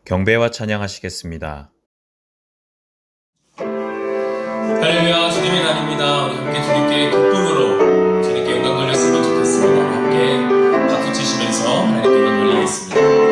경배와 찬양하시겠습니다. 할렐루야, 주님의 날입니다. 우리 함께 주님께 기쁨으로 주님께 영광 돌렸으면 좋겠습니다. 함께 박수 치시면서 하나님께 영광 돌리겠습니다.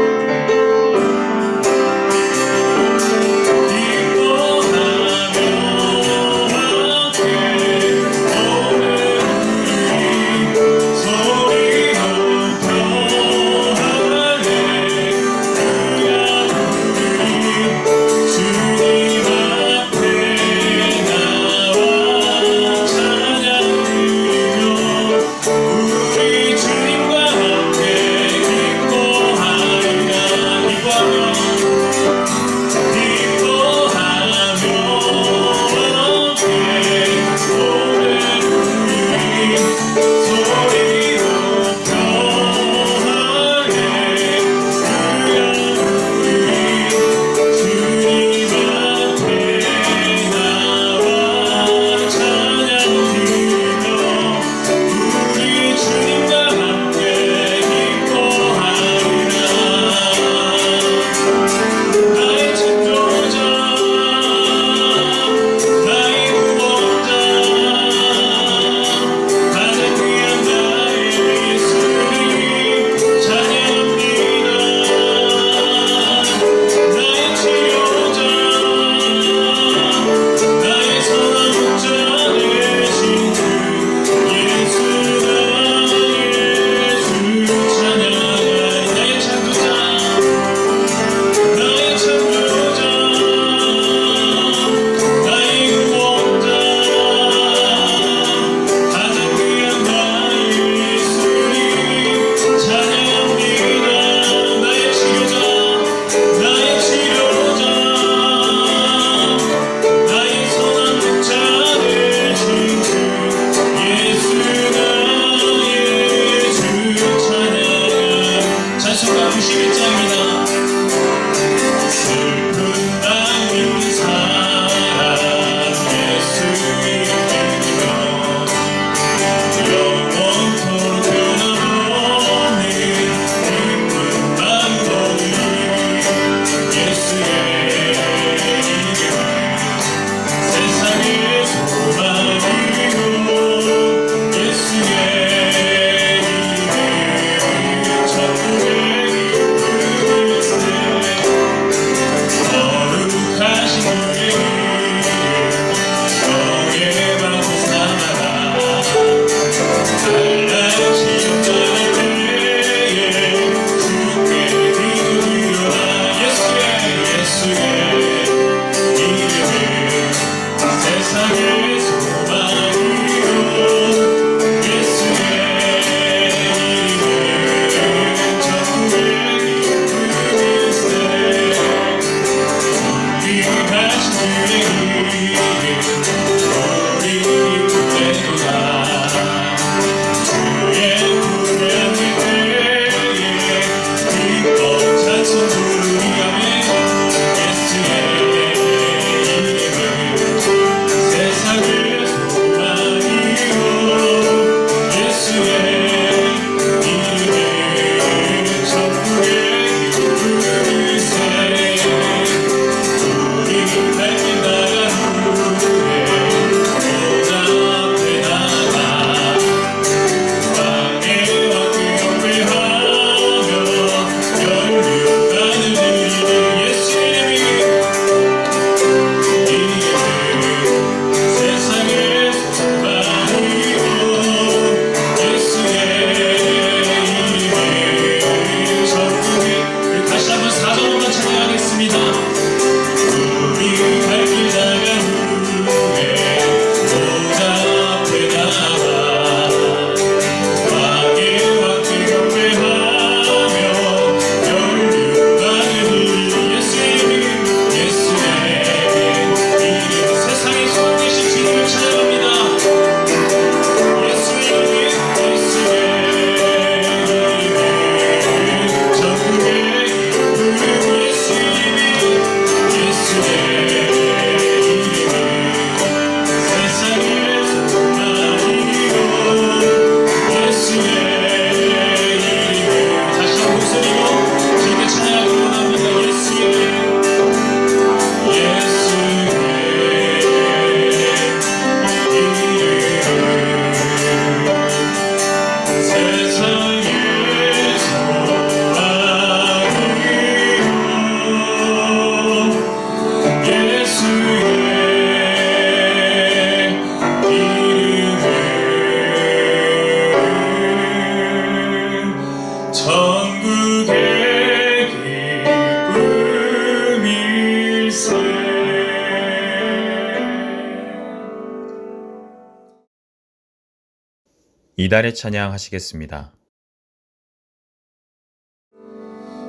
이달의 찬양 하시겠습니다.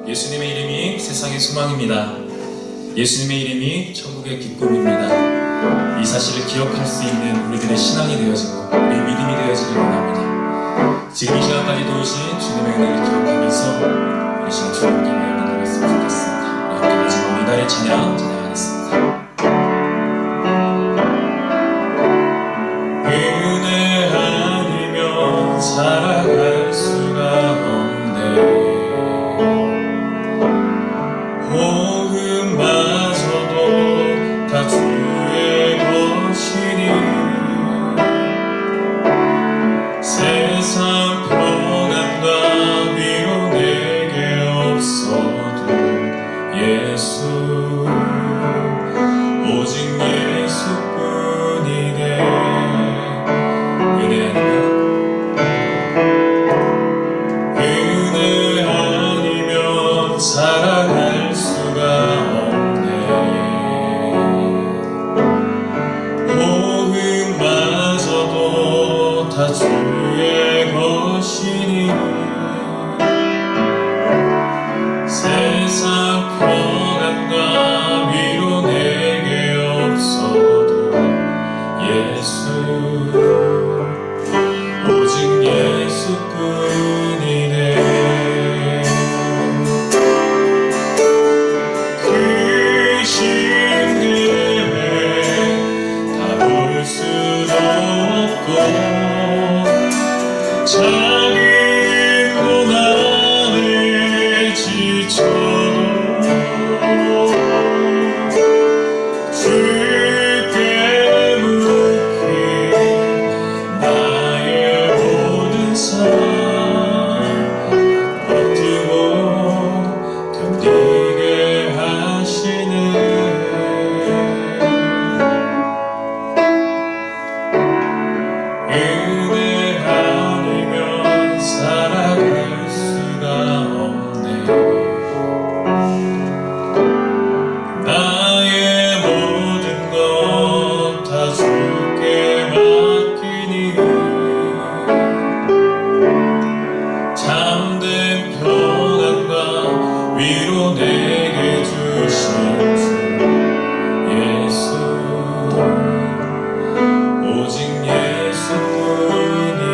예수님의 이름이 세상의 소망입니다. 예수님의 이름이 천국의 기쁨입니다. 이 사실을 기억할 수 있는 우리들의 신앙이 되어지고 우리의 믿음이 되어지길 원합니다. 지금 이 시간까지 도우신 주님의 은혜를 기억하면서 우리 시간 주님께 나아갔으면 좋겠습니다. 우리 함께 마지막 이달의 찬양 찬양하겠습니다. 은혜 아니면 살아갈 수가 없네. 복음마저도 다 주의 것이니 세상 평안과 위로 내게 없어도 예수 오직 예수뿐이네. 은혜 아니면 살아갈 수가 없네. 복음마저도 다 주의 것이니 세상 평안과 위로 내게 없어도 예수 오직 예수뿐이네. 그 신금에 다 볼 수도 없고 작은 고난에 지쳐도 주께 묻기 나의 모든 삶 버티고 견디게 하시네. 은혜 아니면 살아갈 수가 없네. 나의 모든 것 다 주께 맡기니 참된 평안과 위로 내게 주신 주 예수 오직 예수뿐이네.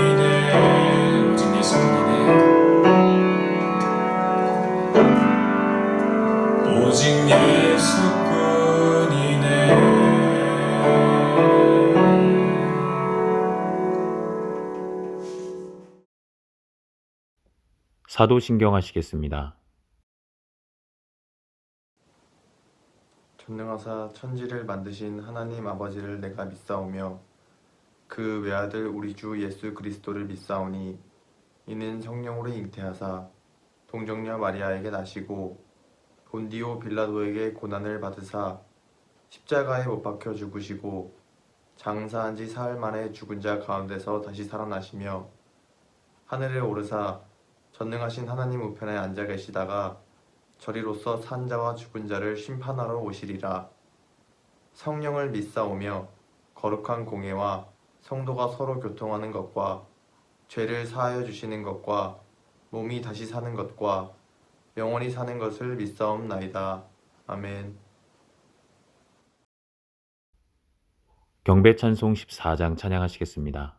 오직 예수뿐이네. 오직 예수뿐이네. 사도신경 하시겠습니다. 전능하사 천지를 만드신 하나님 아버지를 내가 믿사오며 그 외아들 우리 주 예수 그리스도를 믿사오니 이는 성령으로 잉태하사 동정녀 마리아에게 나시고 본디오 빌라도에게 고난을 받으사 십자가에 못 박혀 죽으시고 장사한 지 사흘 만에 죽은 자 가운데서 다시 살아나시며 하늘에 오르사 전능하신 하나님 우편에 앉아 계시다가 저리로서 산 자와 죽은 자를 심판하러 오시리라. 성령을 믿사오며 거룩한 공예와 성도가 서로 교통하는 것과 죄를 사하여 주시는 것과 몸이 다시 사는 것과 영원히 사는 것을 믿사옵나이다. 아멘. 경배찬송 14장 찬양하시겠습니다.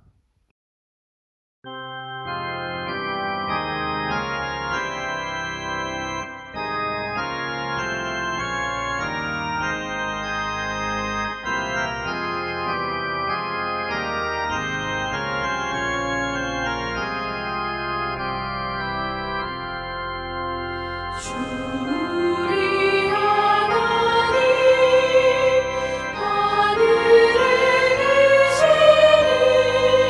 우리 하나님 하늘에 계시는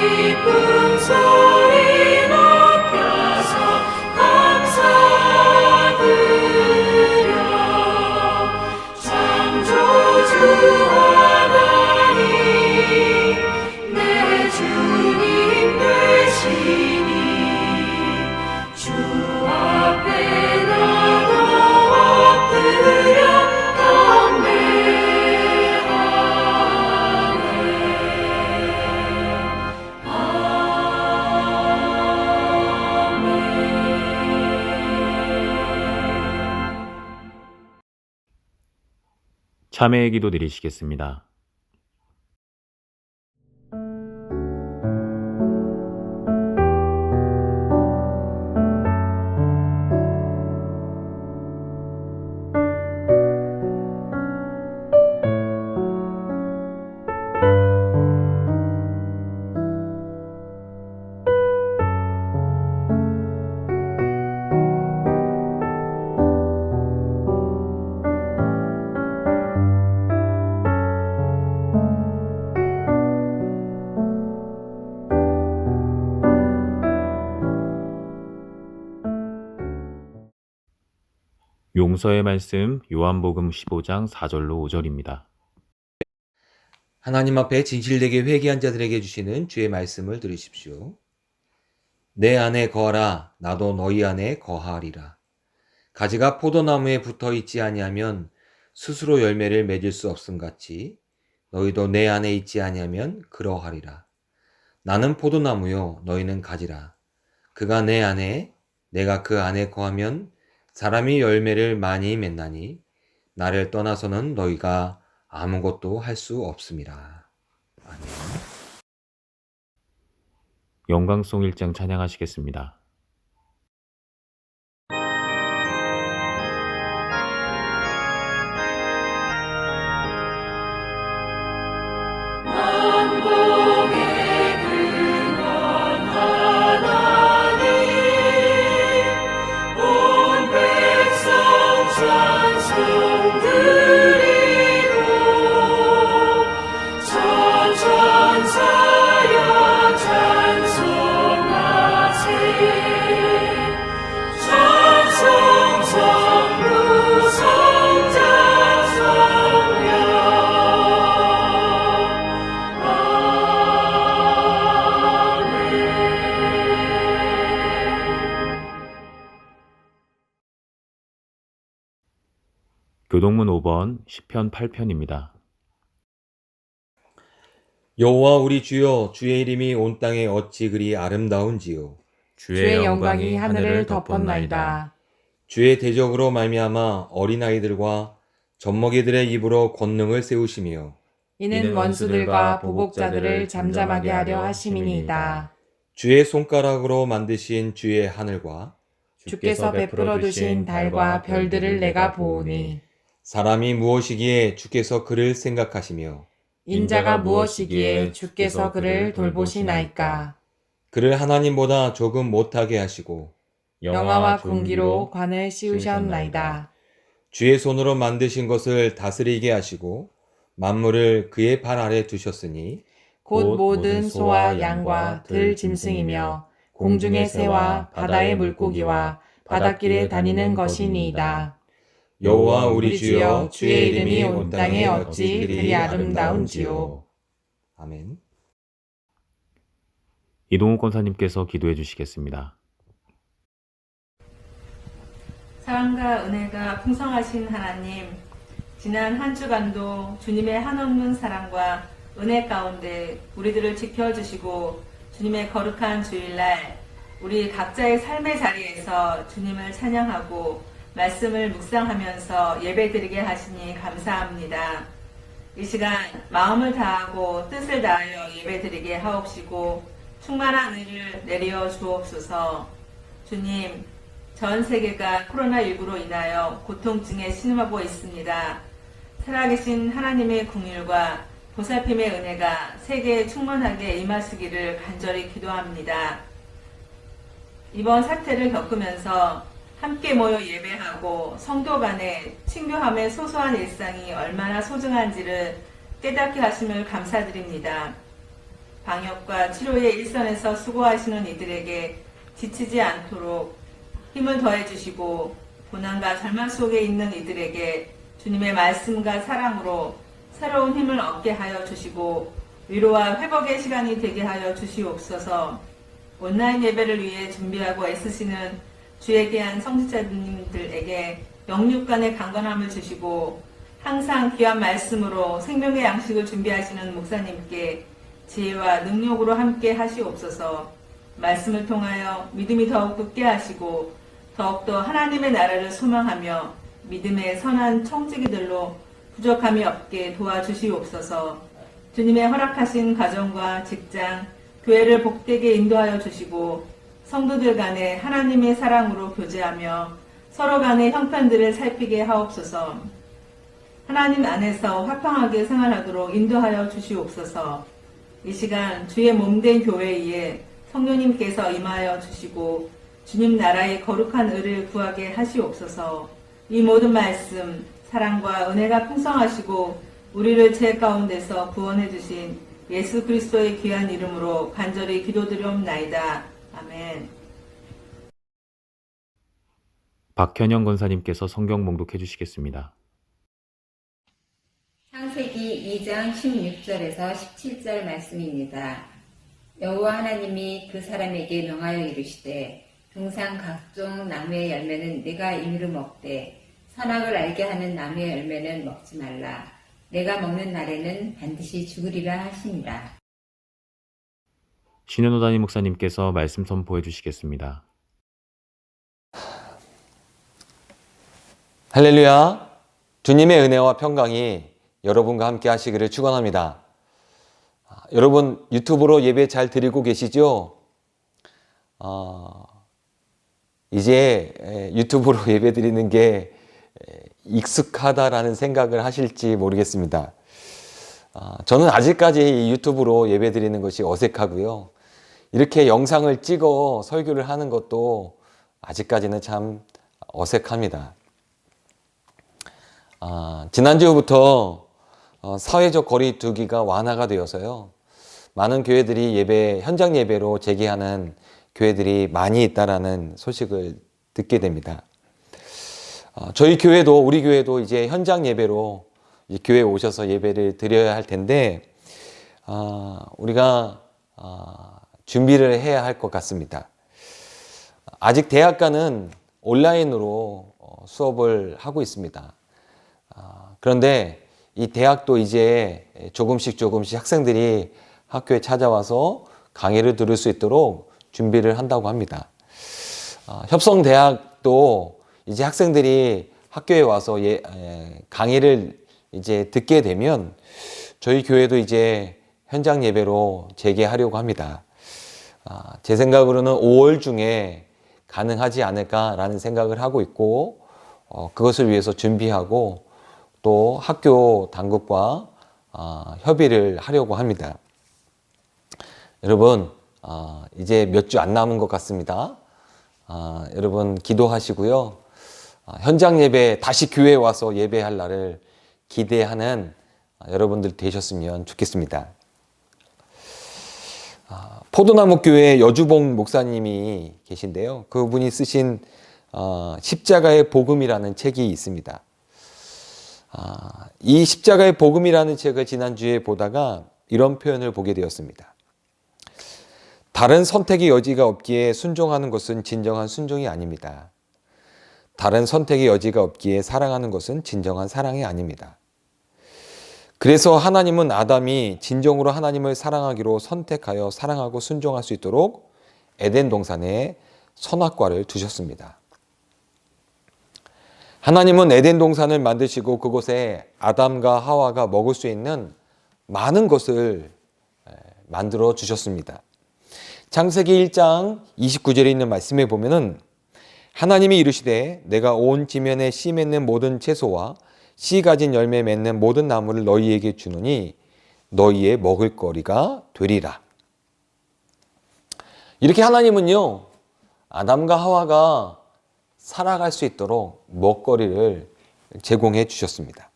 기쁜 소리 높여서 감사드려 창조주 하나님 내 주님 되시니 주 앞에 나도 엎드려 참회의 기도 드리시겠습니다. 용서의 말씀 요한복음 15장 4절로 5절입니다. 하나님 앞에 진실되게 회개한 자들에게 주시는 주의 말씀을 들으십시오. 내 안에 거하라 나도 너희 안에 거하리라. 가지가 포도나무에 붙어 있지 아니하면 스스로 열매를 맺을 수 없음같이 너희도 내 안에 있지 아니하면 그러하리라. 나는 포도나무요 너희는 가지라. 그가 내 안에 내가 그 안에 거하면 사람이 열매를 많이 맺나니 나를 떠나서는 너희가 아무것도 할 수 없음이라. 아멘. 영광송 1장 찬양하시겠습니다. 만복의 근원 하나님 온 백성 찬송 드리고 천천사여 찬송하세 찬송 성부 성자 성령 교동문 5번 시편 8편입니다. 여호와 우리 주여 주의 이름이 온 땅에 어찌 그리 아름다운지요. 주의 영광이 하늘을 덮었나이다. 주의 대적으로 말미암아 어린아이들과 젖먹이들의 입으로 권능을 세우시며 이는 원수들과 보복자들을 잠잠하게 하려 하심이니이다. 주의 손가락으로 만드신 주의 하늘과 주께서 베풀어 두신 달과 별들을 내가 보오니 사람이 무엇이기에 주께서 그를 생각하시며 인자가 무엇이기에 주께서 그를 돌보시나이까. 그를 하나님보다 조금 못하게 하시고 영화와 군기로 관을 씌우셨나이다. 주의 손으로 만드신 것을 다스리게 하시고 만물을 그의 발 아래 두셨으니 곧 모든 소와 양과 들 짐승이며 공중의 새와 바다의 물고기와 바닷길에 다니는 것이니이다. 여호와 우리 주여 주의 이름이 온 땅에 어찌 그리 아름다운지요. 아멘. 이동욱 권사님께서 기도해 주시겠습니다. 사랑과 은혜가 풍성하신 하나님, 지난 한 주간도 주님의 한없는 사랑과 은혜 가운데 우리들을 지켜주시고 주님의 거룩한 주일날 우리 각자의 삶의 자리에서 주님을 찬양하고 말씀을 묵상하면서 예배드리게 하시니 감사합니다. 이 시간 마음을 다하고 뜻을 다하여 예배드리게 하옵시고 충만한 은혜를 내려 주옵소서. 주님, 전 세계가 코로나19로 인하여 고통증에 신음하고 있습니다. 살아계신 하나님의 긍휼과 보살핌의 은혜가 세계에 충만하게 임하시기를 간절히 기도합니다. 이번 사태를 겪으면서 함께 모여 예배하고 성도 간의 친교함의 소소한 일상이 얼마나 소중한지를 깨닫게 하심을 감사드립니다. 방역과 치료의 일선에서 수고하시는 이들에게 지치지 않도록 힘을 더해 주시고 고난과 절망 속에 있는 이들에게 주님의 말씀과 사랑으로 새로운 힘을 얻게 하여 주시고 위로와 회복의 시간이 되게 하여 주시옵소서. 온라인 예배를 위해 준비하고 애쓰시는 주의 귀한 성직자님들에게 영육간의 강건함을 주시고 항상 귀한 말씀으로 생명의 양식을 준비하시는 목사님께 지혜와 능력으로 함께 하시옵소서. 말씀을 통하여 믿음이 더욱 굳게 하시고 더욱더 하나님의 나라를 소망하며 믿음의 선한 청지기들로 부족함이 없게 도와주시옵소서. 주님의 허락하신 가정과 직장, 교회를 복되게 인도하여 주시고 성도들 간에 하나님의 사랑으로 교제하며 서로 간의 형편들을 살피게 하옵소서. 하나님 안에서 화평하게 생활하도록 인도하여 주시옵소서. 이 시간 주의 몸된 교회에 성령님께서 임하여 주시고 주님 나라의 거룩한 의를 구하게 하시옵소서. 이 모든 말씀 사랑과 은혜가 풍성하시고 우리를 죄 가운데서 구원해 주신 예수 그리스도의 귀한 이름으로 간절히 기도드리옵나이다. 아멘. 박현영 권사님께서 성경 봉독해 주시겠습니다. 창세기 2장 16절에서 17절 말씀입니다. 여호와 하나님이 그 사람에게 명하여 이르시되 등산 각종 나무의 열매는 네가 임의로 먹되 선악을 알게 하는 나무의 열매는 먹지 말라. 내가 먹는 날에는 반드시 죽으리라 하시니라. 신현호 담임 목사님께서 말씀 선포해 주시겠습니다. 할렐루야! 주님의 은혜와 평강이 여러분과 함께 하시기를 축원합니다. 여러분 유튜브로 예배 잘 드리고 계시죠? 이제 유튜브로 예배 드리는 게 익숙하다라는 생각을 하실지 모르겠습니다. 저는 아직까지 유튜브로 예배 드리는 것이 어색하고요. 이렇게 영상을 찍어 설교를 하는 것도 아직까지는 참 어색합니다. 지난주부터 사회적 거리두기가 완화가 되어서요. 많은 교회들이 현장 예배로 재개하는 교회들이 많이 있다라는 소식을 듣게 됩니다. 저희 교회도, 우리 교회도 이제 현장 예배로 교회에 오셔서 예배를 드려야 할 텐데, 우리가 준비를 해야 할 것 같습니다. 아직 대학가는 온라인으로 수업을 하고 있습니다. 그런데 이 대학도 이제 조금씩 학생들이 학교에 찾아와서 강의를 들을 수 있도록 준비를 한다고 합니다. 협성대학도 이제 학생들이 학교에 와서 강의를 이제 듣게 되면 저희 교회도 이제 현장 예배로 재개하려고 합니다. 제 생각으로는 5월 중에 가능하지 않을까라는 생각을 하고 있고, 그것을 위해서 준비하고 또 학교 당국과 협의를 하려고 합니다. 여러분, 이제 몇 주 안 남은 것 같습니다. 여러분 기도하시고요. 현장 예배, 다시 교회에 와서 예배할 날을 기대하는 여러분들 되셨으면 좋겠습니다. 포도나무 교회 여주봉 목사님이 계신데요. 그분이 쓰신 십자가의 복음이라는 책이 있습니다. 이 십자가의 복음이라는 책을 지난주에 보다가 이런 표현을 보게 되었습니다. 다른 선택의 여지가 없기에 순종하는 것은 진정한 순종이 아닙니다. 다른 선택의 여지가 없기에 사랑하는 것은 진정한 사랑이 아닙니다. 그래서 하나님은 아담이 진정으로 하나님을 사랑하기로 선택하여 사랑하고 순종할 수 있도록 에덴 동산에 선악과를 두셨습니다. 하나님은 에덴 동산을 만드시고 그곳에 아담과 하와가 먹을 수 있는 많은 것을 만들어 주셨습니다. 창세기 1장 29절에 있는 말씀에 보면은 하나님이 이르시되 내가 온 지면에 씨 맺는 모든 채소와 씨 가진 열매 맺는 모든 나무를 너희에게 주노니 너희의 먹을거리가 되리라. 이렇게 하나님은요, 아담과 하와가 살아갈 수 있도록 먹거리를 제공해 주셨습니다.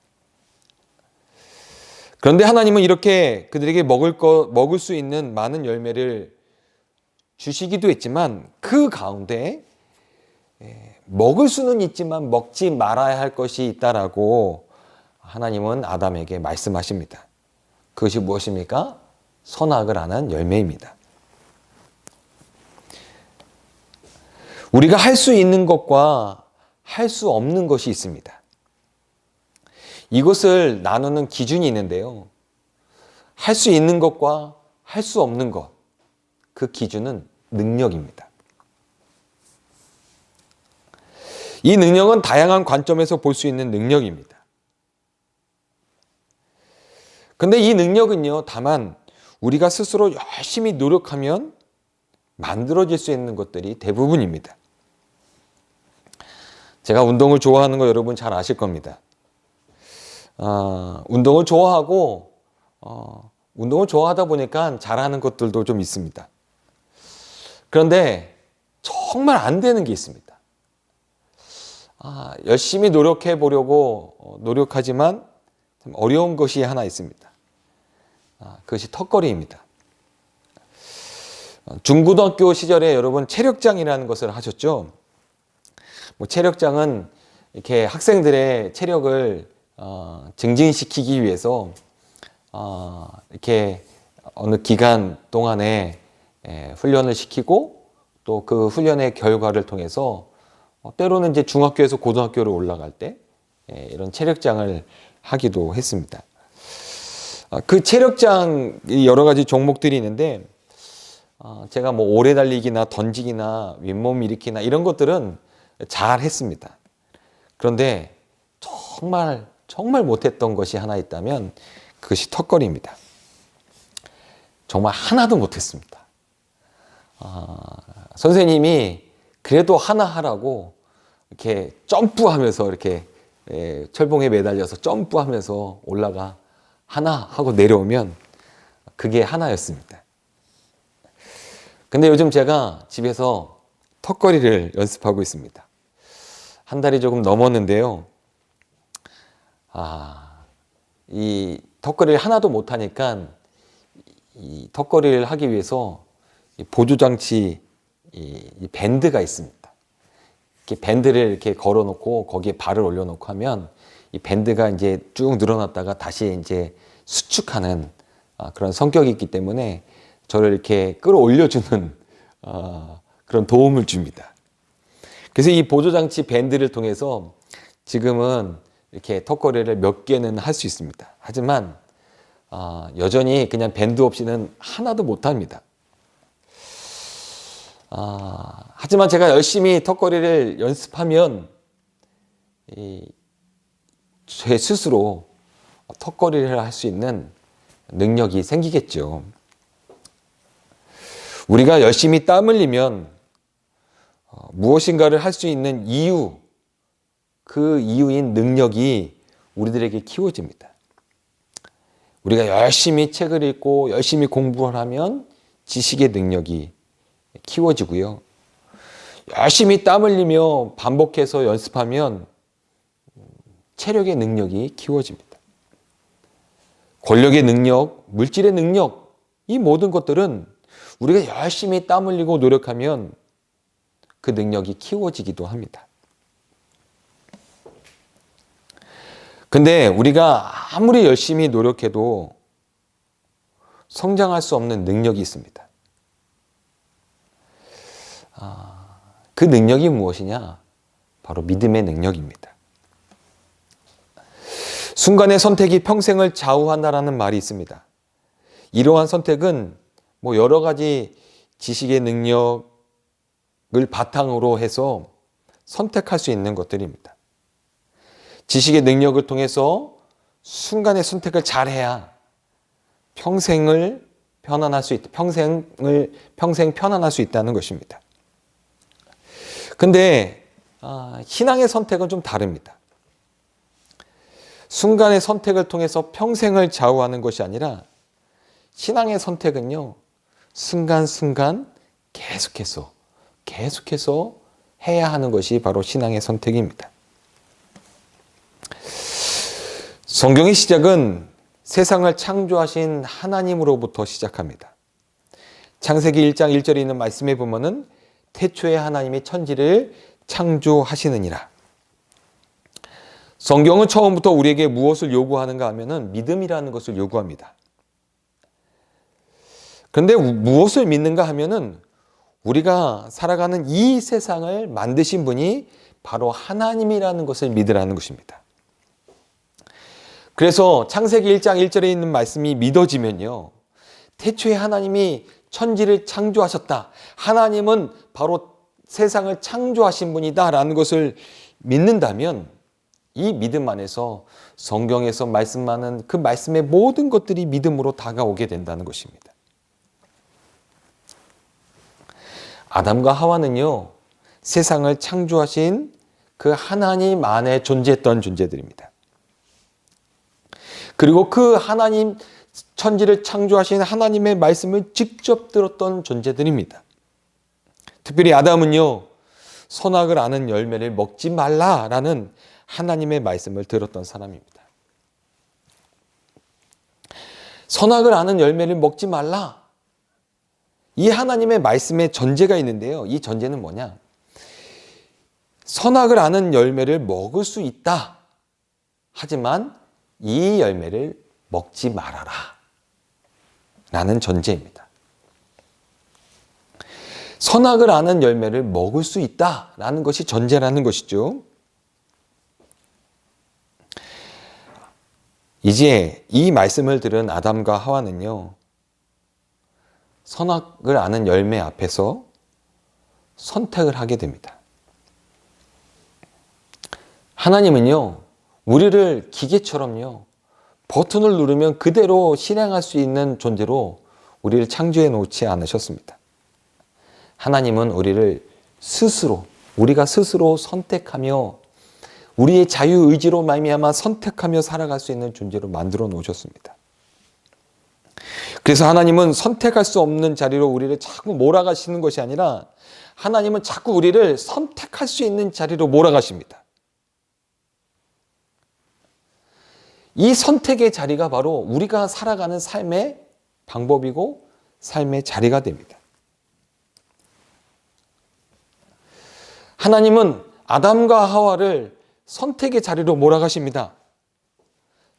그런데 하나님은 이렇게 그들에게 먹을 수 있는 많은 열매를 주시기도 했지만 그 가운데 먹을 수는 있지만 먹지 말아야 할 것이 있다라고 하나님은 아담에게 말씀하십니다. 그것이 무엇입니까? 선악을 아는 열매입니다. 우리가 할 수 있는 것과 할 수 없는 것이 있습니다. 이것을 나누는 기준이 있는데요. 할 수 있는 것과 할 수 없는 것, 그 기준은 능력입니다. 이 능력은 다양한 관점에서 볼 수 있는 능력입니다. 근데 이 능력은요, 다만 우리가 스스로 열심히 노력하면 만들어질 수 있는 것들이 대부분입니다. 제가 운동을 좋아하는 거 여러분 잘 아실 겁니다. 운동을 좋아하다 보니까 잘하는 것들도 좀 있습니다. 그런데 정말 안 되는 게 있습니다. 열심히 노력해 보려고 노력하지만 참 어려운 것이 하나 있습니다. 그것이 턱걸이입니다. 중고등학교 시절에 여러분 체력장이라는 것을 하셨죠? 체력장은 이렇게 학생들의 체력을 증진시키기 위해서 이렇게 어느 기간 동안에 훈련을 시키고 또 그 훈련의 결과를 통해서 때로는 이제 중학교에서 고등학교로 올라갈 때 이런 체력장을 하기도 했습니다. 그 체력장 여러 가지 종목들이 있는데 제가 뭐 오래 달리기나 던지기나 윗몸 일으키나 이런 것들은 잘 했습니다. 그런데 정말 못했던 것이 하나 있다면 그것이 턱걸이입니다. 정말 하나도 못했습니다. 선생님이 그래도 하나 하라고 이렇게 점프하면서 이렇게 철봉에 매달려서 점프하면서 올라가 하나 하고 내려오면 그게 하나였습니다. 근데 요즘 제가 집에서 턱걸이를 연습하고 있습니다. 한 달이 조금 넘었는데요. 이 턱걸이를 하나도 못하니까 이 턱걸이를 하기 위해서 보조장치 이 밴드가 있습니다. 이렇게 밴드를 이렇게 걸어놓고 거기에 발을 올려놓고 하면 이 밴드가 이제 쭉 늘어났다가 다시 이제 수축하는 그런 성격이 있기 때문에 저를 이렇게 끌어올려주는 그런 도움을 줍니다. 그래서 이 보조장치 밴드를 통해서 지금은 이렇게 턱걸이를 몇 개는 할 수 있습니다. 하지만 여전히 그냥 밴드 없이는 하나도 못합니다. 하지만 제가 열심히 턱걸이를 연습하면 제 스스로 턱걸이를 할 수 있는 능력이 생기겠죠. 우리가 열심히 땀 흘리면 무엇인가를 할 수 있는 이유, 그 이유인 능력이 우리들에게 키워집니다. 우리가 열심히 책을 읽고 열심히 공부를 하면 지식의 능력이 키워지고요. 열심히 땀 흘리며 반복해서 연습하면 체력의 능력이 키워집니다. 권력의 능력, 물질의 능력, 이 모든 것들은 우리가 열심히 땀 흘리고 노력하면 그 능력이 키워지기도 합니다. 근데 우리가 아무리 열심히 노력해도 성장할 수 없는 능력이 있습니다. 그 능력이 무엇이냐? 바로 믿음의 능력입니다. 순간의 선택이 평생을 좌우한다라는 말이 있습니다. 이러한 선택은 뭐 여러 가지 지식의 능력을 바탕으로 해서 선택할 수 있는 것들입니다. 지식의 능력을 통해서 순간의 선택을 잘해야 평생 편안할 수 있다는 것입니다. 근데 신앙의 선택은 좀 다릅니다. 순간의 선택을 통해서 평생을 좌우하는 것이 아니라 신앙의 선택은요, 순간순간 계속해서 해야 하는 것이 바로 신앙의 선택입니다. 성경의 시작은 세상을 창조하신 하나님으로부터 시작합니다. 창세기 1장 1절에 있는 말씀에 보면은 태초에 하나님이 천지를 창조하시느니라. 성경은 처음부터 우리에게 무엇을 요구하는가 하면은 믿음이라는 것을 요구합니다. 그런데 무엇을 믿는가 하면은 우리가 살아가는 이 세상을 만드신 분이 바로 하나님이라는 것을 믿으라는 것입니다. 그래서 창세기 1장 1절에 있는 말씀이 믿어지면요, 태초에 하나님이 천지를 창조하셨다, 하나님은 바로 세상을 창조하신 분이다 라는 것을 믿는다면 이 믿음 안에서 성경에서 말씀하는 그 말씀의 모든 것들이 믿음으로 다가오게 된다는 것입니다. 아담과 하와는요, 세상을 창조하신 그 하나님 안에 존재했던 존재들입니다. 그리고 그 하나님, 천지를 창조하신 하나님의 말씀을 직접 들었던 존재들입니다. 특별히 아담은요, 선악을 아는 열매를 먹지 말라라는 하나님의 말씀을 들었던 사람입니다. 선악을 아는 열매를 먹지 말라. 이 하나님의 말씀에 전제가 있는데요. 이 전제는 뭐냐? 선악을 아는 열매를 먹을 수 있다. 하지만 이 열매를 먹지 말아라. 라는 전제입니다. 선악을 아는 열매를 먹을 수 있다. 라는 것이 전제라는 것이죠. 이제 이 말씀을 들은 아담과 하와는요, 선악을 아는 열매 앞에서 선택을 하게 됩니다. 하나님은요, 우리를 기계처럼요, 버튼을 누르면 그대로 실행할 수 있는 존재로 우리를 창조해 놓지 않으셨습니다. 하나님은 우리를 우리가 스스로 선택하며 우리의 자유의지로 말미암아 선택하며 살아갈 수 있는 존재로 만들어 놓으셨습니다. 그래서 하나님은 선택할 수 없는 자리로 우리를 자꾸 몰아가시는 것이 아니라 하나님은 자꾸 우리를 선택할 수 있는 자리로 몰아가십니다. 이 선택의 자리가 바로 우리가 살아가는 삶의 방법이고 삶의 자리가 됩니다. 하나님은 아담과 하와를 선택의 자리로 몰아가십니다.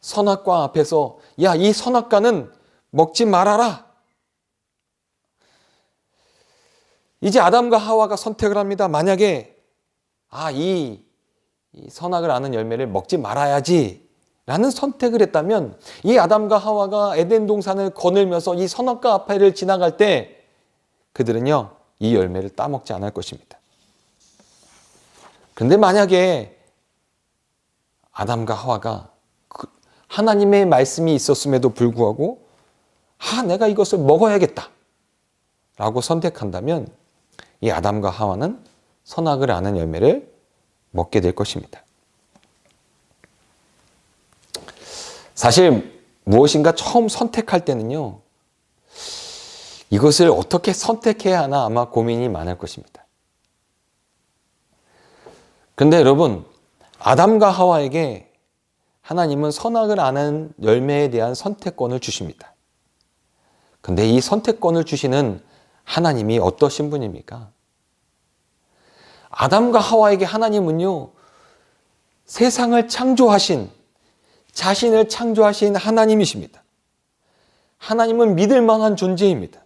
선악과 앞에서 야, 이 선악과는 먹지 말아라. 이제 아담과 하와가 선택을 합니다. 만약에 이 선악을 아는 열매를 먹지 말아야지 라는 선택을 했다면 이 아담과 하와가 에덴 동산을 거닐면서 이 선악과 앞을 지나갈 때 그들은요, 이 열매를 따먹지 않을 것입니다. 그런데 만약에 아담과 하와가 하나님의 말씀이 있었음에도 불구하고 내가 이것을 먹어야겠다 라고 선택한다면 이 아담과 하와는 선악을 아는 열매를 먹게 될 것입니다. 사실 무엇인가 처음 선택할 때는요, 이것을 어떻게 선택해야 하나 아마 고민이 많을 것입니다. 그런데 여러분, 아담과 하와에게 하나님은 선악을 아는 열매에 대한 선택권을 주십니다. 그런데 이 선택권을 주시는 하나님이 어떠신 분입니까? 아담과 하와에게 하나님은요, 세상을 창조하신, 자신을 창조하신 하나님이십니다. 하나님은 믿을 만한 존재입니다.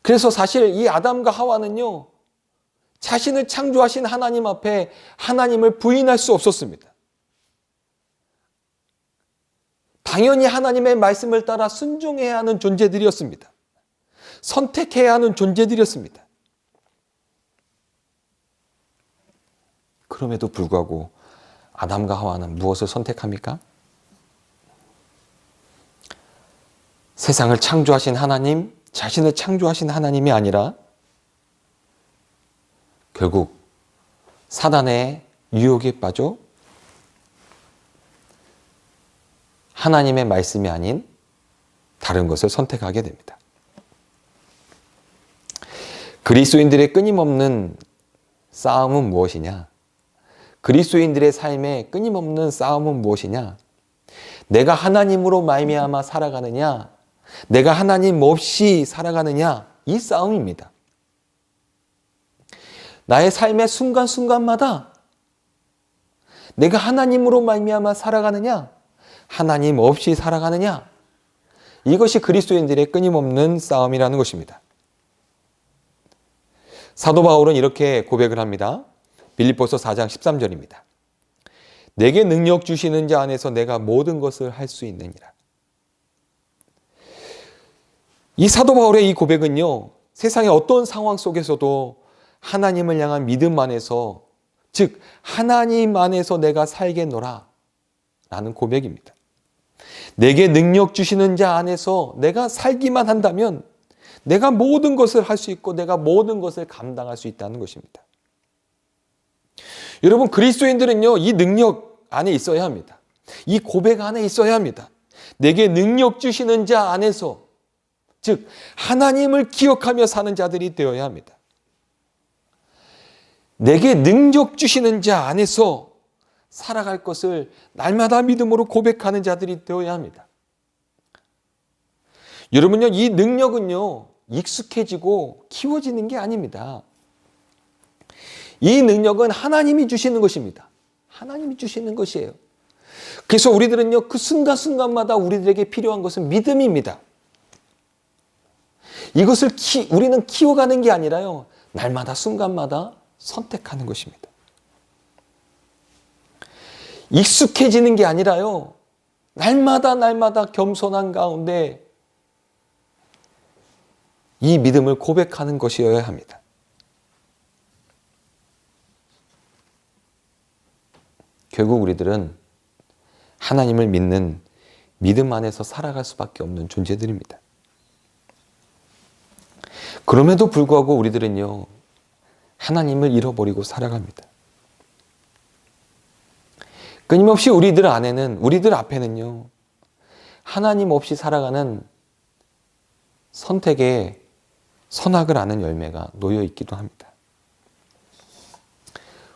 그래서 사실 이 아담과 하와는요, 자신을 창조하신 하나님 앞에 하나님을 부인할 수 없었습니다. 당연히 하나님의 말씀을 따라 순종해야 하는 존재들이었습니다. 선택해야 하는 존재들이었습니다. 그럼에도 불구하고 아담과 하와는 무엇을 선택합니까? 세상을 창조하신 하나님, 자신을 창조하신 하나님이 아니라 결국 사단의 유혹에 빠져 하나님의 말씀이 아닌 다른 것을 선택하게 됩니다. 그리스도인들의 끊임없는 싸움은 무엇이냐? 그리스도인들의 삶의 끊임없는 싸움은 무엇이냐? 내가 하나님으로 말미암아 살아가느냐, 내가 하나님 없이 살아가느냐, 이 싸움입니다. 나의 삶의 순간순간마다 내가 하나님으로 말미암아 살아가느냐, 하나님 없이 살아가느냐, 이것이 그리스도인들의 끊임없는 싸움이라는 것입니다. 사도 바울은 이렇게 고백을 합니다. 빌립보서 4장 13절입니다. 내게 능력 주시는 자 안에서 내가 모든 것을 할 수 있느니라. 이 사도 바울의 이 고백은요, 세상의 어떤 상황 속에서도 하나님을 향한 믿음 안에서, 즉 하나님 안에서 내가 살겠노라 라는 고백입니다. 내게 능력 주시는 자 안에서 내가 살기만 한다면 내가 모든 것을 할 수 있고 내가 모든 것을 감당할 수 있다는 것입니다. 여러분, 그리스도인들은요, 이 능력 안에 있어야 합니다. 이 고백 안에 있어야 합니다. 내게 능력 주시는 자 안에서, 즉 하나님을 기억하며 사는 자들이 되어야 합니다. 내게 능력 주시는 자 안에서 살아갈 것을 날마다 믿음으로 고백하는 자들이 되어야 합니다. 여러분요, 이 능력은요, 익숙해지고 키워지는 게 아닙니다. 이 능력은 하나님이 주시는 것입니다. 하나님이 주시는 것이에요. 그래서 우리들은요, 그 순간순간마다 우리들에게 필요한 것은 믿음입니다. 이것을 우리는 키워가는 게 아니라요, 날마다 순간마다 선택하는 것입니다. 익숙해지는 게 아니라요, 날마다 겸손한 가운데 이 믿음을 고백하는 것이어야 합니다. 결국 우리들은 하나님을 믿는 믿음 안에서 살아갈 수밖에 없는 존재들입니다. 그럼에도 불구하고 우리들은요, 하나님을 잃어버리고 살아갑니다. 끊임없이 우리들 앞에는요, 하나님 없이 살아가는 선택의 선악을 아는 열매가 놓여 있기도 합니다.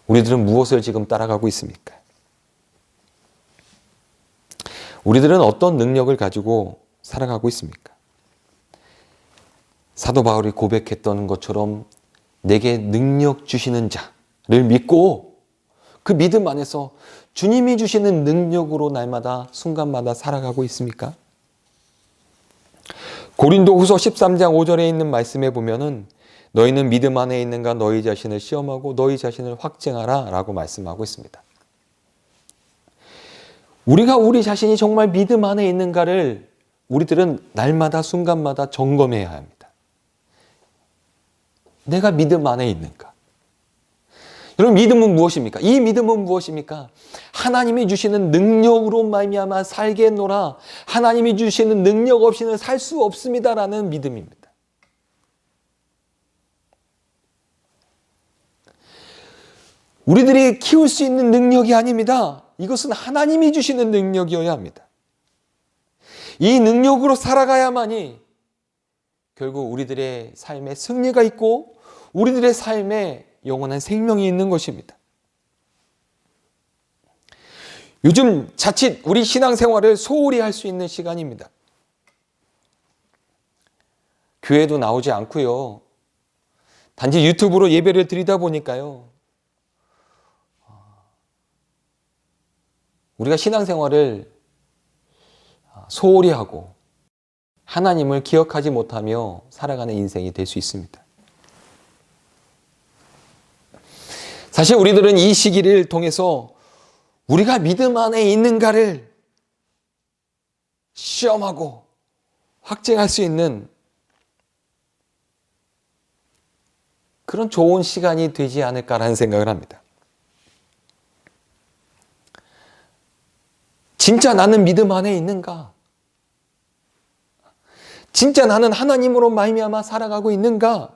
우리들은 무엇을 지금 따라가고 있습니까? 우리들은 어떤 능력을 가지고 살아가고 있습니까? 사도 바울이 고백했던 것처럼 내게 능력 주시는 자를 믿고 그 믿음 안에서 주님이 주시는 능력으로 날마다 순간마다 살아가고 있습니까? 고린도후서 13장 5절에 있는 말씀에 보면은 너희는 믿음 안에 있는가 너희 자신을 시험하고 너희 자신을 확증하라 라고 말씀하고 있습니다. 우리가 우리 자신이 정말 믿음 안에 있는가를 우리들은 날마다 순간마다 점검해야 합니다. 내가 믿음 안에 있는가? 여러분, 믿음은 무엇입니까? 이 믿음은 무엇입니까? 하나님이 주시는 능력으로 말미암아 살겠노라. 하나님이 주시는 능력 없이는 살 수 없습니다라는 믿음입니다. 우리들이 키울 수 있는 능력이 아닙니다. 이것은 하나님이 주시는 능력이어야 합니다. 이 능력으로 살아가야만이 결국 우리들의 삶에 승리가 있고 우리들의 삶에 영원한 생명이 있는 것입니다. 요즘 자칫 우리 신앙생활을 소홀히 할 수 있는 시간입니다. 교회도 나오지 않고요. 단지 유튜브로 예배를 드리다 보니까요. 우리가 신앙생활을 소홀히 하고 하나님을 기억하지 못하며 살아가는 인생이 될 수 있습니다. 사실 우리들은 이 시기를 통해서 우리가 믿음 안에 있는가를 시험하고 확증할 수 있는 그런 좋은 시간이 되지 않을까라는 생각을 합니다. 진짜 나는 믿음 안에 있는가? 진짜 나는 하나님으로 말미암아 살아가고 있는가?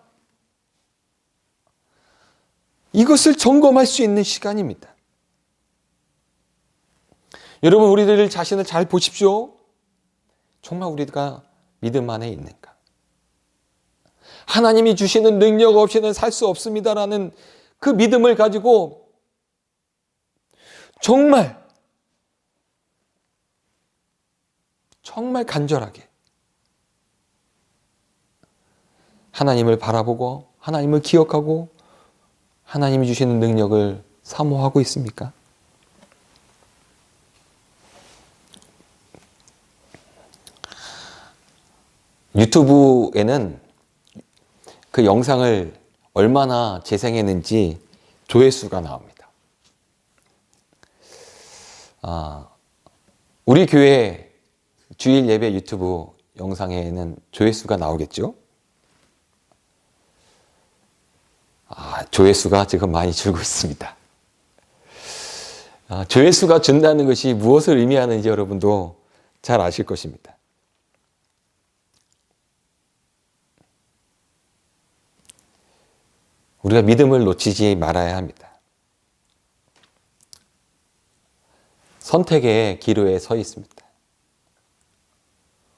이것을 점검할 수 있는 시간입니다. 여러분, 우리들 자신을 잘 보십시오. 정말 우리가 믿음 안에 있는가? 하나님이 주시는 능력 없이는 살 수 없습니다라는 그 믿음을 가지고 정말 정말 간절하게 하나님을 바라보고 하나님을 기억하고 하나님이 주시는 능력을 사모하고 있습니까? 유튜브에는 그 영상을 얼마나 재생했는지 조회수가 나옵니다. 우리 교회 주일 예배 유튜브 영상에는 조회수가 나오겠죠? 조회수가 지금 많이 줄고 있습니다. 조회수가 준다는 것이 무엇을 의미하는지 여러분도 잘 아실 것입니다. 우리가 믿음을 놓치지 말아야 합니다. 선택의 기로에 서 있습니다.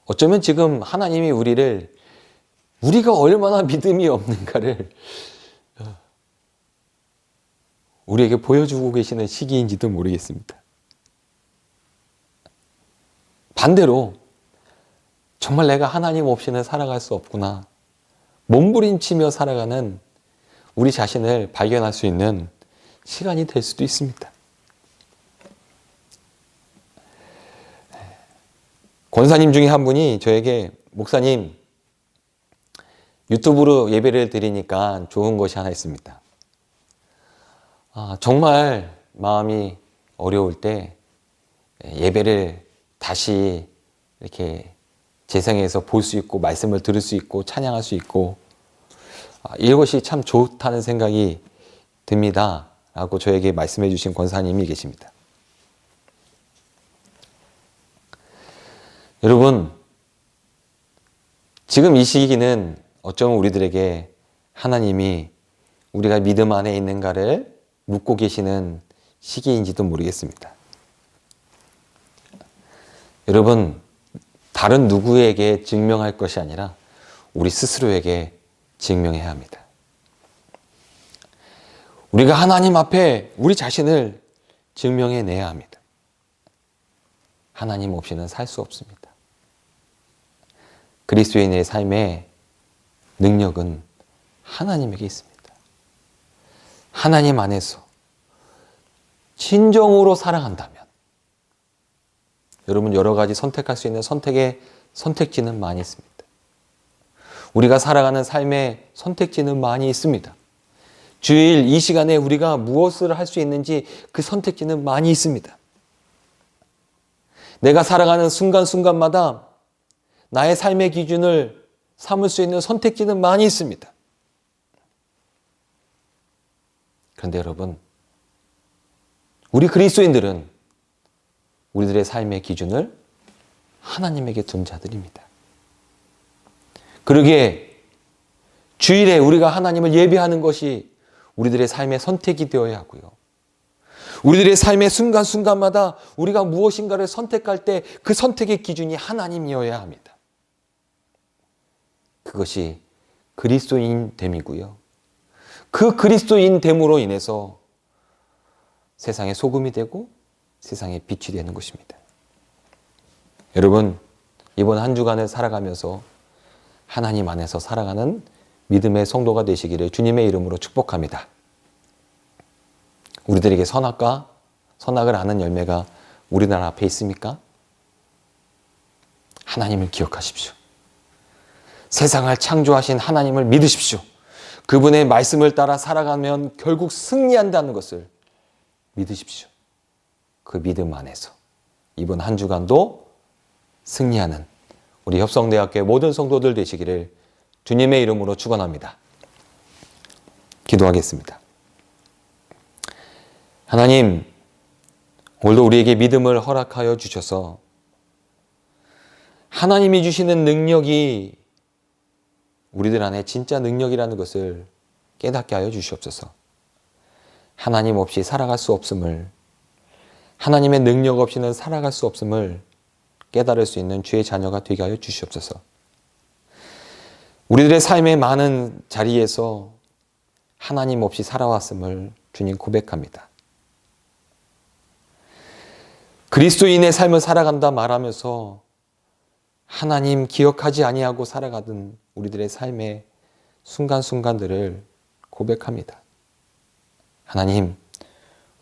어쩌면 지금 하나님이 우리가 얼마나 믿음이 없는가를 우리에게 보여주고 계시는 시기인지도 모르겠습니다. 반대로 정말 내가 하나님 없이는 살아갈 수 없구나, 몸부림치며 살아가는 우리 자신을 발견할 수 있는 시간이 될 수도 있습니다. 권사님 중에 한 분이 저에게, 목사님, 유튜브로 예배를 드리니까 좋은 것이 하나 있습니다. 정말 마음이 어려울 때 예배를 다시 이렇게 재생해서 볼 수 있고 말씀을 들을 수 있고 찬양할 수 있고 이것이 참 좋다는 생각이 듭니다 라고 저에게 말씀해 주신 권사님이 계십니다. 여러분, 지금 이 시기는 어쩌면 우리들에게 하나님이 우리가 믿음 안에 있는가를 묻고 계시는 시기인지도 모르겠습니다. 여러분, 다른 누구에게 증명할 것이 아니라 우리 스스로에게 증명해야 합니다. 우리가 하나님 앞에 우리 자신을 증명해내야 합니다. 하나님 없이는 살 수 없습니다. 그리스도인의 삶의 능력은 하나님에게 있습니다. 하나님 안에서 진정으로 사랑한다면 여러분, 여러 가지 선택할 수 있는 선택의 선택지는 많이 있습니다. 우리가 살아가는 삶의 선택지는 많이 있습니다. 주일 이 시간에 우리가 무엇을 할 수 있는지 그 선택지는 많이 있습니다. 내가 살아가는 순간순간마다 나의 삶의 기준을 삼을 수 있는 선택지는 많이 있습니다. 그런데 여러분, 우리 그리스도인들은 우리들의 삶의 기준을 하나님에게 둔 자들입니다. 그러기에 주일에 우리가 하나님을 예배하는 것이 우리들의 삶의 선택이 되어야 하고요. 우리들의 삶의 순간순간마다 우리가 무엇인가를 선택할 때 그 선택의 기준이 하나님이어야 합니다. 그것이 그리스도인됨이고요. 그 그리스도인됨으로 인해서 세상의 소금이 되고 세상의 빛이 되는 것입니다. 여러분, 이번 한 주간을 살아가면서 하나님 안에서 살아가는 믿음의 성도가 되시기를 주님의 이름으로 축복합니다. 우리들에게 선악을 아는 열매가 우리나라 앞에 있습니까? 하나님을 기억하십시오. 세상을 창조하신 하나님을 믿으십시오. 그분의 말씀을 따라 살아가면 결국 승리한다는 것을 믿으십시오. 그 믿음 안에서 이번 한 주간도 승리하는 우리 협성대학교의 모든 성도들 되시기를 주님의 이름으로 축원합니다. 기도하겠습니다. 하나님, 오늘도 우리에게 믿음을 허락하여 주셔서 하나님이 주시는 능력이 우리들 안에 진짜 능력이라는 것을 깨닫게 하여 주시옵소서. 하나님 없이 살아갈 수 없음을, 하나님의 능력 없이는 살아갈 수 없음을 깨달을 수 있는 주의 자녀가 되게 하여 주시옵소서. 우리들의 삶의 많은 자리에서 하나님 없이 살아왔음을 주님 고백합니다. 그리스도인의 삶을 살아간다 말하면서 하나님 기억하지 아니하고 살아가던 우리들의 삶의 순간순간들을 고백합니다. 하나님,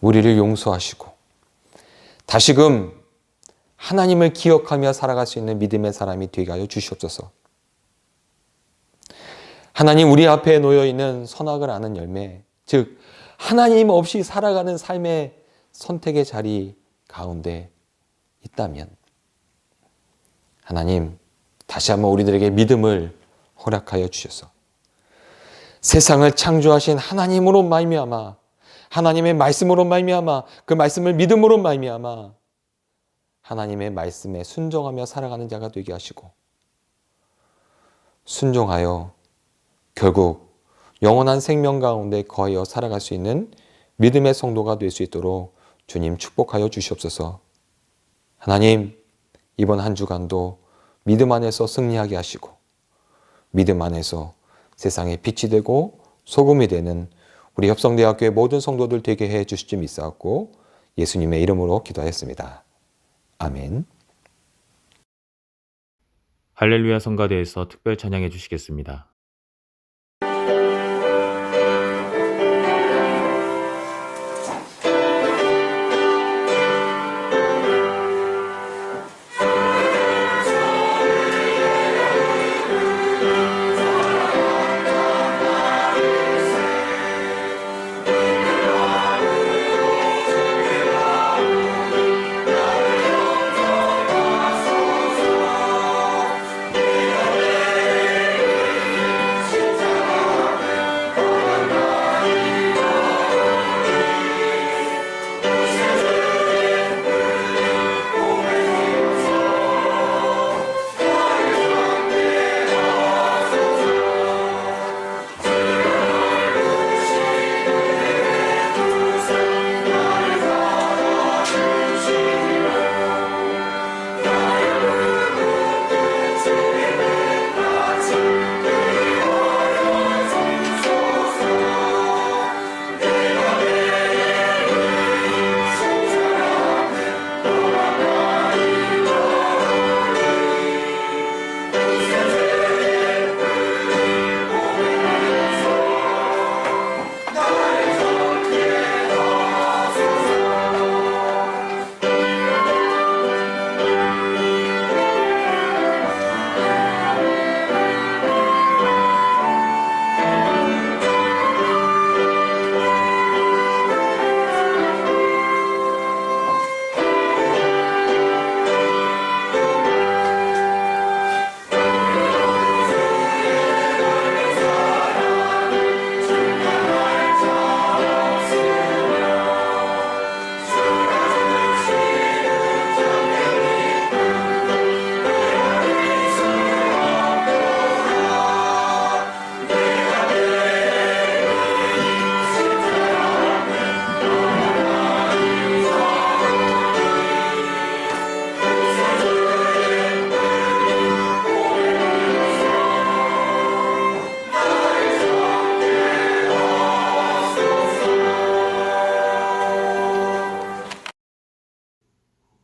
우리를 용서하시고 다시금 하나님을 기억하며 살아갈 수 있는 믿음의 사람이 되게 하여 주시옵소서. 하나님, 우리 앞에 놓여있는 선악을 아는 열매, 즉 하나님 없이 살아가는 삶의 선택의 자리 가운데 있다면 하나님, 다시 한번 우리들에게 믿음을 허락하여 주셔서 세상을 창조하신 하나님으로 말미암아, 하나님의 말씀으로 말미암아, 그 말씀을 믿음으로 말미암아 하나님의 말씀에 순종하며 살아가는 자가 되게 하시고, 순종하여 결국 영원한 생명 가운데 거하여 살아갈 수 있는 믿음의 성도가 될 수 있도록 주님 축복하여 주시옵소서. 하나님, 이번 한 주간도 믿음 안에서 승리하게 하시고 믿음 안에서 세상에 빛이 되고 소금이 되는 우리 협성대학교의 모든 성도들 되게 해 주실 줄 믿사옵고 예수님의 이름으로 기도하였습니다. 아멘. 할렐루야 성가대에서 특별 찬양해 주시겠습니다.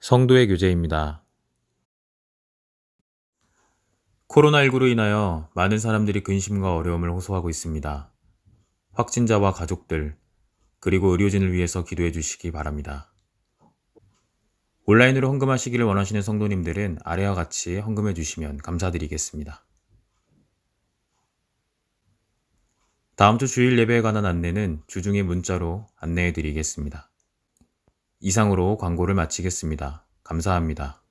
성도의 교제입니다. 코로나19로 인하여 많은 사람들이 근심과 어려움을 호소하고 있습니다. 확진자와 가족들, 그리고 의료진을 위해서 기도해 주시기 바랍니다. 온라인으로 헌금하시기를 원하시는 성도님들은 아래와 같이 헌금해 주시면 감사드리겠습니다. 다음 주 주일 예배에 관한 안내는 주중에 문자로 안내해 드리겠습니다. 이상으로 광고를 마치겠습니다. 감사합니다.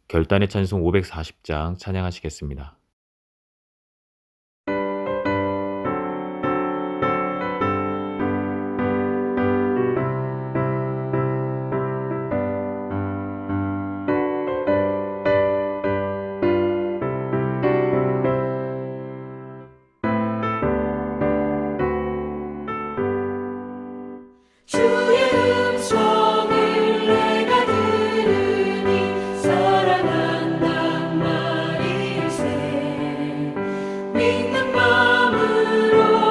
결단의 찬송 540장 찬양하시겠습니다. 주의 음성을 내가 들으니 사랑한단 말일세. 믿는 마음으로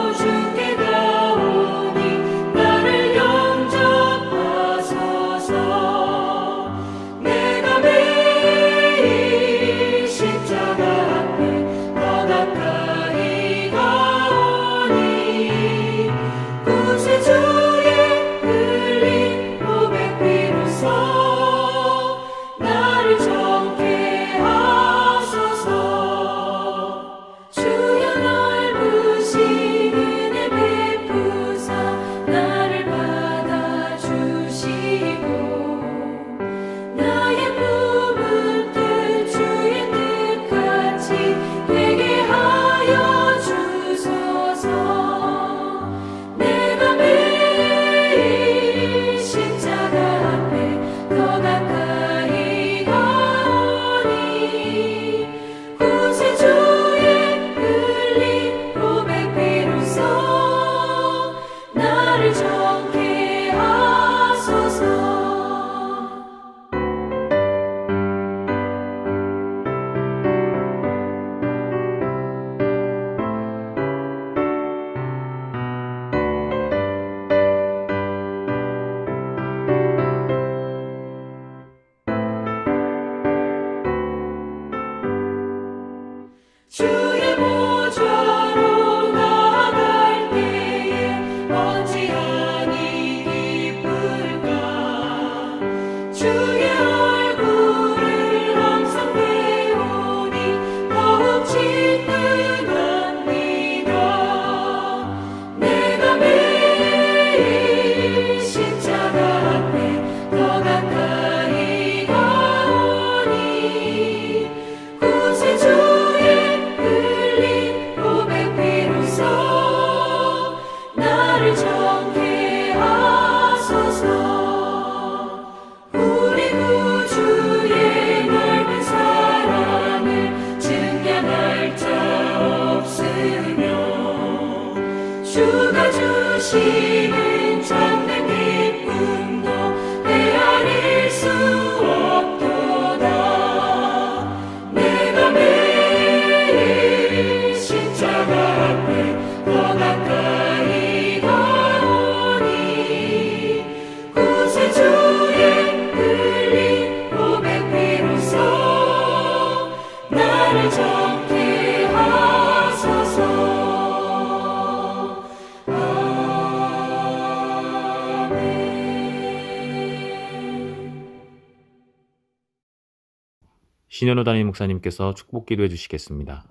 신현우 담임 목사님께서 축복 기도해 주시겠습니다.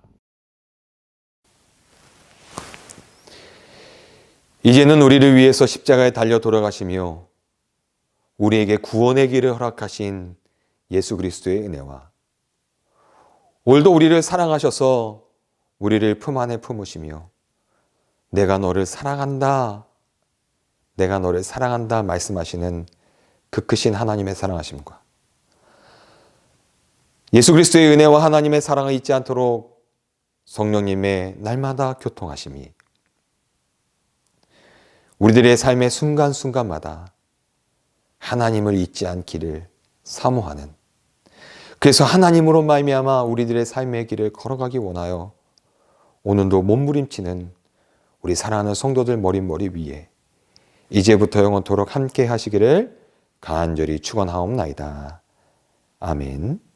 이제는 우리를 위해서 십자가에 달려 돌아가시며 우리에게 구원의 길을 허락하신 예수 그리스도의 은혜와 오늘도 우리를 사랑하셔서 우리를 품 안에 품으시며 내가 너를 사랑한다, 내가 너를 사랑한다 말씀하시는 그 크신 하나님의 사랑하심과 예수 그리스도의 은혜와 하나님의 사랑을 잊지 않도록 성령님의 날마다 교통하심이 우리들의 삶의 순간순간마다 하나님을 잊지 않기를 사모하는, 그래서 하나님으로 말미암아 우리들의 삶의 길을 걸어가기 원하여 오늘도 몸부림치는 우리 사랑하는 성도들 머릿머리 위에 이제부터 영원토록 함께 하시기를 간절히 축원하옵나이다. 아멘.